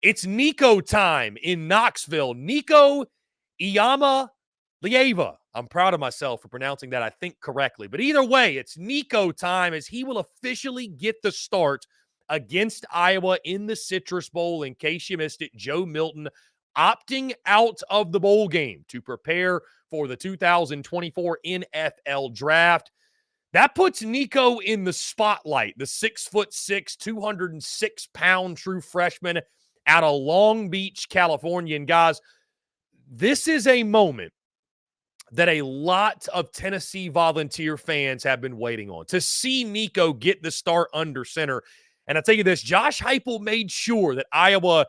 It's Nico time in Knoxville. Nico Iamaleava. I'm proud of myself for pronouncing that, I think, correctly. But either way, it's Nico time as he will officially get the start against Iowa in the Citrus Bowl. In case you missed it, Joe Milton opting out of the bowl game to prepare for the 2024 NFL Draft. That puts Nico in the spotlight, the 6'6", 206-pound true freshman out of Long Beach, California. And guys, this is a moment that a lot of Tennessee Volunteer fans have been waiting on, to see Nico get the start under center. And I'll tell you this, Josh Heupel made sure that Iowa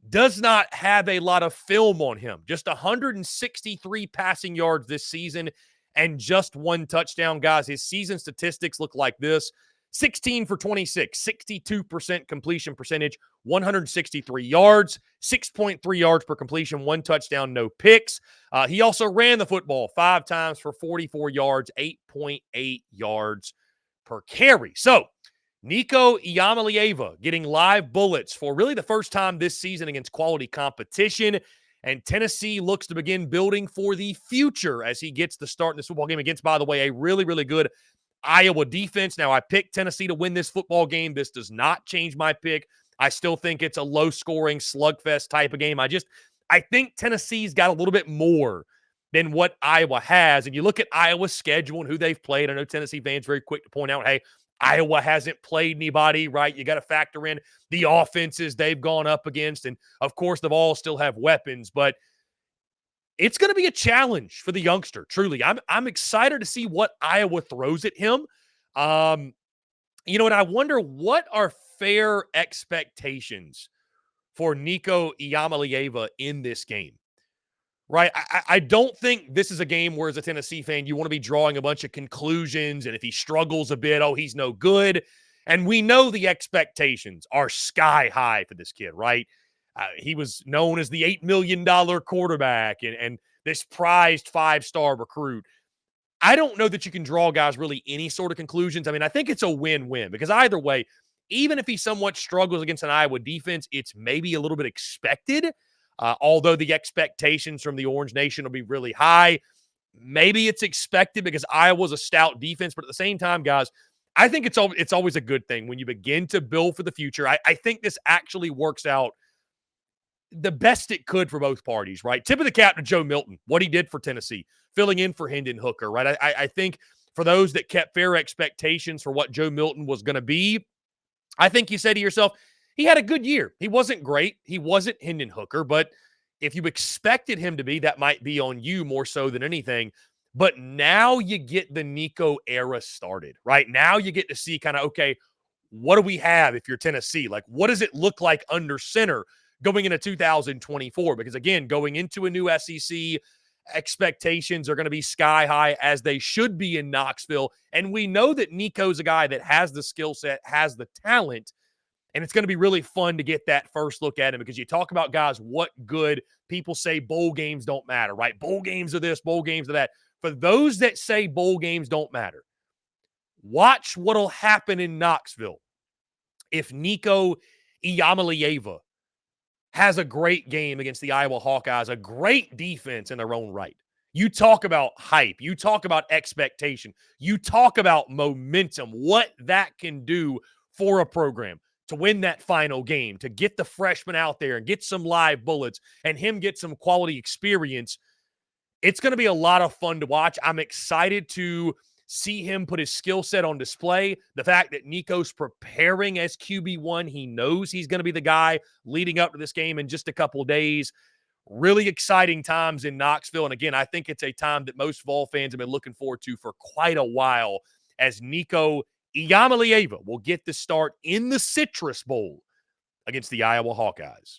does not have a lot of film on him. Just 163 passing yards this season and just one touchdown. Guys, his season statistics look like this: 16 for 26, 62% completion percentage, 163 yards, 6.3 yards per completion, one touchdown, no picks. He also ran the football 5 times for 44 yards, 8.8 yards per carry. So, Nico Iamaleava getting live bullets for really the first time this season against quality competition. And Tennessee looks to begin building for the future as he gets the start in this football game against, by the way, a really, really good Iowa defense. Now, I picked Tennessee to win this football game. This does not change my pick. I still think it's a low-scoring slugfest type of game. I think Tennessee's got a little bit more than what Iowa has. And you look at Iowa's schedule and who they've played. I know Tennessee fans very quick to point out, hey, Iowa hasn't played anybody, right? You got to factor in the offenses they've gone up against. And, of course, they've all still have weapons. But it's going to be a challenge for the youngster, truly. I'm excited to see what Iowa throws at him. And I wonder, what are fair expectations for Nico Iamaleava in this game? Right? I don't think this is a game where, as a Tennessee fan, you want to be drawing a bunch of conclusions, and if he struggles a bit, oh, he's no good. And we know the expectations are sky high for this kid, right? He was known as the $8 million quarterback and this prized 5-star recruit. I don't know that you can draw, guys, really any sort of conclusions. I mean, I think it's a win-win because either way, even if he somewhat struggles against an Iowa defense, it's maybe a little bit expected. Although the expectations from the Orange Nation will be really high. Maybe it's expected because Iowa's a stout defense. But at the same time, guys, I think it's always a good thing when you begin to build for the future. I think this actually works out the best it could for both parties, right? Tip of the cap to Joe Milton, what he did for Tennessee, filling in for Hendon Hooker, right? I think for those that kept fair expectations for what Joe Milton was going to be, I think you say to yourself, he had a good year. He wasn't great. He wasn't Hendon Hooker, but if you expected him to be, that might be on you more so than anything. But now you get the Nico era started, right? Now you get to see kind of, okay, what do we have if you're Tennessee? Like, what does it look like under center going into 2024? Because, again, going into a new SEC, expectations are going to be sky high, as they should be in Knoxville. And we know that Nico's a guy that has the skill set, has the talent. And it's going to be really fun to get that first look at him because you talk about, guys, what good people say bowl games don't matter, right? Bowl games are this, bowl games are that. For those that say bowl games don't matter, watch what'll happen in Knoxville if Nico Iamaleava has a great game against the Iowa Hawkeyes, a great defense in their own right. You talk about hype. You talk about expectation. You talk about momentum, what that can do for a program to win that final game, to get the freshman out there and get some live bullets and him get some quality experience. It's going to be a lot of fun to watch. I'm excited to see him put his skill set on display. The fact that Nico's preparing as QB1, he knows he's going to be the guy leading up to this game in just a couple of days. Really exciting times in Knoxville. And again, I think it's a time that most Vol fans have been looking forward to for quite a while, as Nico Iamaleava will get the start in the Citrus Bowl against the Iowa Hawkeyes.